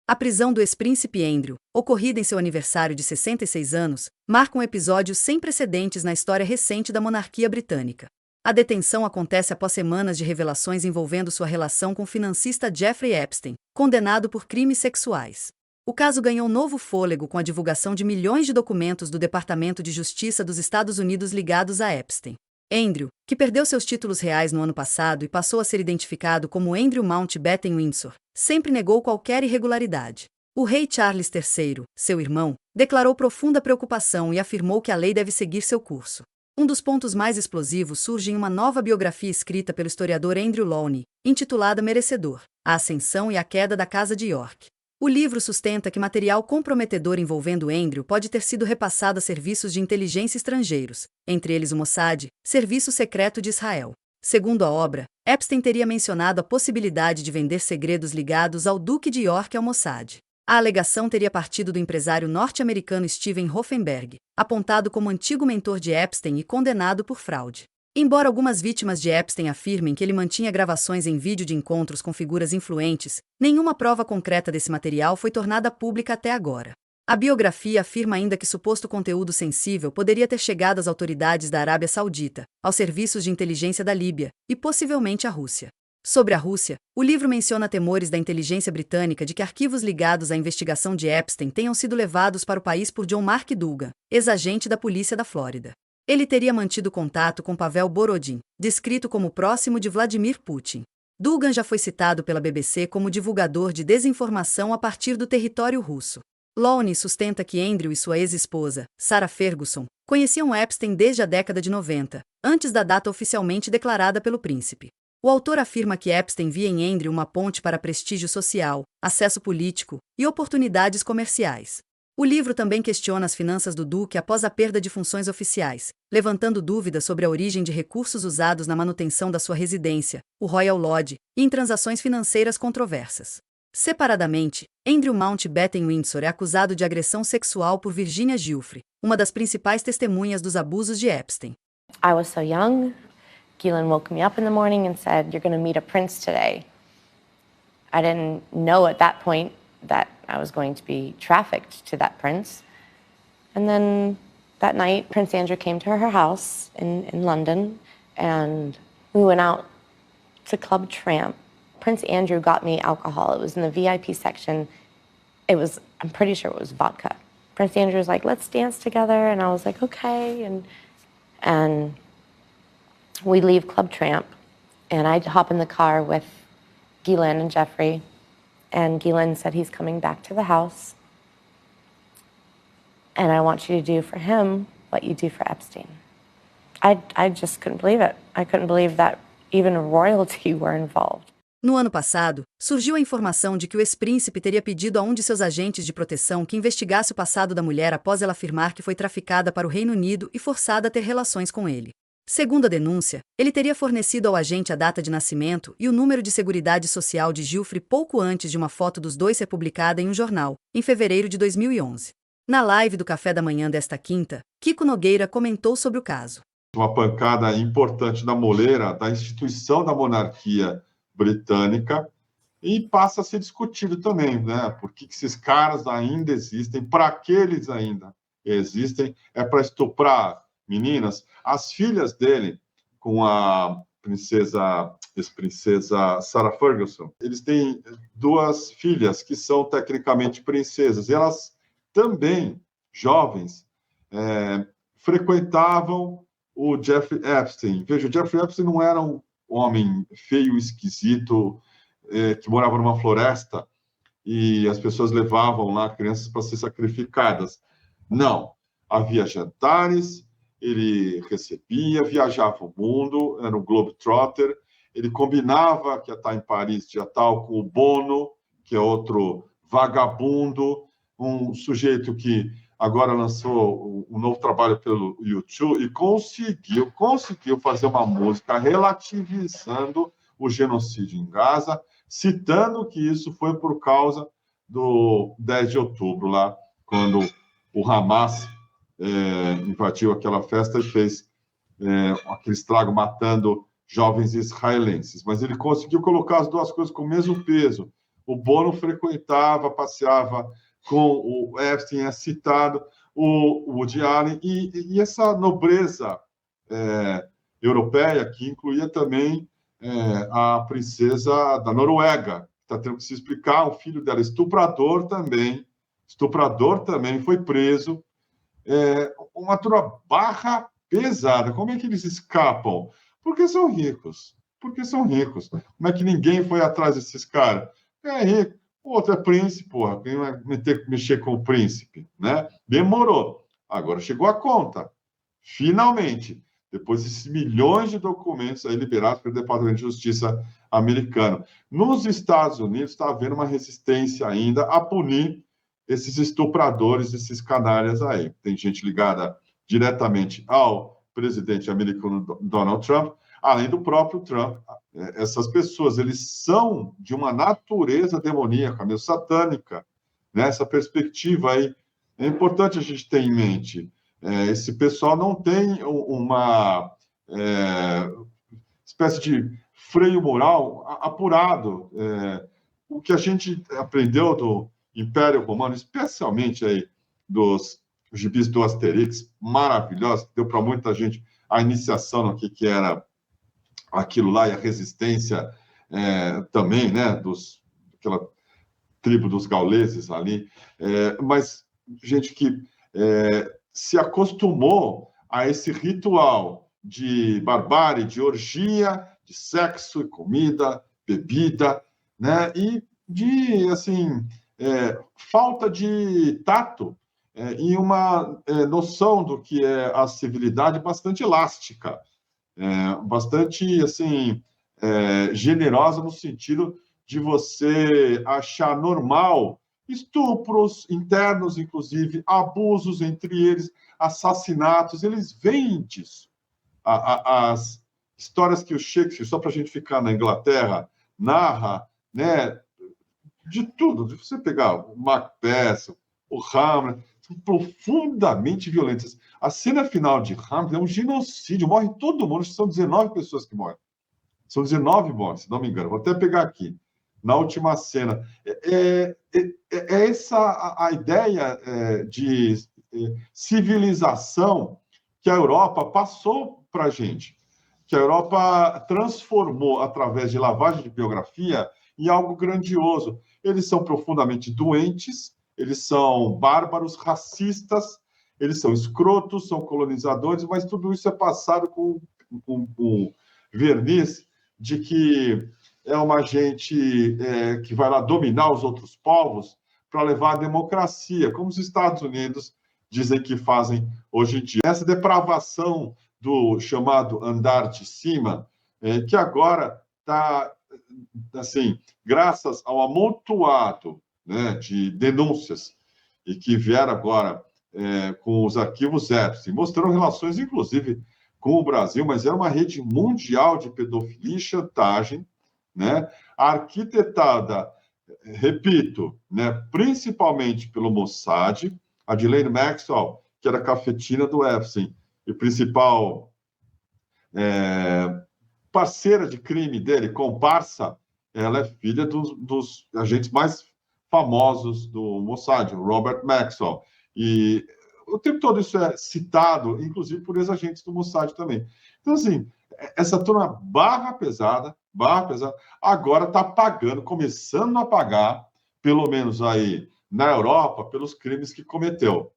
A prisão do ex-príncipe Andrew, ocorrida em seu aniversário de 66 anos, marca um episódio sem precedentes na história recente da monarquia britânica. A detenção acontece após semanas de revelações envolvendo sua relação com o financista Jeffrey Epstein, condenado por crimes sexuais. O caso ganhou novo fôlego com a divulgação de milhões de documentos do Departamento de Justiça dos Estados Unidos ligados a Epstein. Andrew, que perdeu seus títulos reais no ano passado e passou a ser identificado como Andrew Mountbatten Windsor, sempre negou qualquer irregularidade. O rei Charles III, seu irmão, declarou profunda preocupação e afirmou que a lei deve seguir seu curso. Um dos pontos mais explosivos surge em uma nova biografia escrita pelo historiador Andrew Lawny, intitulada Merecedor: A Ascensão e a Queda da Casa de York. O livro sustenta que material comprometedor envolvendo Andrew pode ter sido repassado a serviços de inteligência estrangeiros, entre eles o Mossad, Serviço Secreto de Israel. Segundo a obra, Epstein teria mencionado a possibilidade de vender segredos ligados ao Duque de York ao Mossad. A alegação teria partido do empresário norte-americano Steven Hoffenberg, apontado como antigo mentor de Epstein e condenado por fraude. Embora algumas vítimas de Epstein afirmem que ele mantinha gravações em vídeo de encontros com figuras influentes, nenhuma prova concreta desse material foi tornada pública até agora. A biografia afirma ainda que suposto conteúdo sensível poderia ter chegado às autoridades da Arábia Saudita, aos serviços de inteligência da Líbia e possivelmente à Rússia. Sobre a Rússia, o livro menciona temores da inteligência britânica de que arquivos ligados à investigação de Epstein tenham sido levados para o país por John Mark Dougan, ex-agente da polícia da Flórida. Ele teria mantido contato com Pavel Borodin, descrito como próximo de Vladimir Putin. Dougan já foi citado pela BBC como divulgador de desinformação a partir do território russo. Lawny sustenta que Andrew e sua ex-esposa, Sarah Ferguson, conheciam Epstein desde a década de 90, antes da data oficialmente declarada pelo príncipe. O autor afirma que Epstein via em Andrew uma ponte para prestígio social, acesso político e oportunidades comerciais. O livro também questiona as finanças do Duque após a perda de funções oficiais, levantando dúvidas sobre a origem de recursos usados na manutenção da sua residência, o Royal Lodge, e em transações financeiras controversas. Separadamente, Andrew Mountbatten Windsor é acusado de agressão sexual por Virginia Giuffre, uma das principais testemunhas dos abusos de Epstein. I was so young. Ghislaine woke me up in the morning and said, "You're going to meet a prince today." I didn't know at that point that I was going to be trafficked to that prince. And then that night, Prince Andrew came to her house in London, and we went out to Club Tramp. Prince Andrew got me alcohol. It was in the VIP section. I'm pretty sure it was vodka. Prince Andrew was like, "Let's dance together." And I was like, "Okay." And we leave Club Tramp, and I hop in the car with Ghislaine and Jeffrey. And Ghislaine said, "He's coming back to the house. And I want you to do for him what you do for Epstein." I just couldn't believe it. I couldn't believe that even royalty were involved. No ano passado, surgiu a informação de que o ex-príncipe teria pedido a um de seus agentes de proteção que investigasse o passado da mulher após ela afirmar que foi traficada para o Reino Unido e forçada a ter relações com ele. Segundo a denúncia, ele teria fornecido ao agente a data de nascimento e o número de seguridade social de Giuffre pouco antes de uma foto dos dois ser publicada em um jornal, em fevereiro de 2011. Na live do Café da Manhã desta quinta, Kiko Nogueira comentou sobre o caso. Uma pancada importante na moleira da instituição da monarquia britânica e passa a ser discutido também, né? Por que esses caras ainda existem, para que eles ainda existem, é para estuprar meninas. As filhas dele, com a ex-princesa Sarah Ferguson, eles têm duas filhas que são tecnicamente princesas. E elas também, jovens, frequentavam o Jeffrey Epstein. Veja, o Jeffrey Epstein não era um homem feio, esquisito, que morava numa floresta e as pessoas levavam lá crianças para ser sacrificadas. Não. Havia jantares, ele recebia, viajava o mundo, era um globetrotter, ele combinava que ia estar em Paris dia tal com o Bono, que é outro vagabundo, um sujeito que agora lançou um novo trabalho pelo YouTube e conseguiu fazer uma música relativizando o genocídio em Gaza, citando que isso foi por causa do 10 de outubro, lá, quando o Hamas invadiu aquela festa e fez aquele estrago matando jovens israelenses. Mas ele conseguiu colocar as duas coisas com o mesmo peso. o Bono frequentava, passeava com o Epstein, é citado, o Woody Allen, e essa nobreza europeia, que incluía também a princesa da Noruega, está tendo que se explicar, o filho dela, estuprador também, foi preso. Uma turma barra pesada. Como é que eles escapam? Porque são ricos. Como é que ninguém foi atrás desses caras? É rico. O outro é príncipe, porra. Quem vai mexer com o príncipe? Né? Demorou. Agora chegou a conta. Finalmente. Depois desses milhões de documentos aí liberados pelo Departamento de Justiça americano. Nos Estados Unidos está havendo uma resistência ainda a punir esses estupradores, esses canalhas aí. Tem gente ligada diretamente ao presidente americano Donald Trump, além do próprio Trump. Essas pessoas, eles são de uma natureza demoníaca, meio satânica, né? Essa perspectiva aí é importante a gente ter em mente. Esse pessoal não tem uma espécie de freio moral apurado. O que a gente aprendeu do Império Romano, especialmente aí dos gibis do Asterix, maravilhosos, deu para muita gente a iniciação no que era aquilo lá e a resistência também, né, daquela tribo dos gauleses ali, mas gente que se acostumou a esse ritual de barbárie, de orgia, de sexo e comida, bebida, né, e de, assim, falta de tato e uma noção do que é a civilidade bastante elástica, bastante, assim, generosa no sentido de você achar normal estupros internos, inclusive, abusos entre eles, assassinatos, eles vêm disso. As histórias que o Shakespeare, só para a gente ficar na Inglaterra, narra, né, de tudo, de você pegar o Macbeth, o Hamlet, são profundamente violentas. A cena final de Hamlet é um genocídio, morre todo mundo, são 19 pessoas que morrem. São 19 mortes, se não me engano. Vou até pegar aqui, na última cena. Essa a ideia de civilização que a Europa passou para a gente, que a Europa transformou através de lavagem de biografia em algo grandioso. Eles são profundamente doentes, eles são bárbaros, racistas, eles são escrotos, são colonizadores, mas tudo isso é passado com verniz de que é uma gente que vai lá dominar os outros povos para levar a democracia, como os Estados Unidos dizem que fazem hoje em dia. Essa depravação do chamado andar de cima, que agora está, assim, graças ao amontoado, né, de denúncias, e que vieram agora com os arquivos Epstein, mostrando relações, inclusive, com o Brasil, mas era uma rede mundial de pedofilia e chantagem, né, arquitetada, repito, né, principalmente pelo Mossad, a Ghislaine Maxwell, que era cafetina do Epstein, e principal parceira de crime dele, comparsa, ela é filha dos agentes mais famosos do Mossad, o Robert Maxwell. E o tempo todo isso é citado, inclusive por ex-agentes do Mossad também. Então, assim, essa turma barra pesada, agora está pagando, começando a pagar, pelo menos aí na Europa, pelos crimes que cometeu.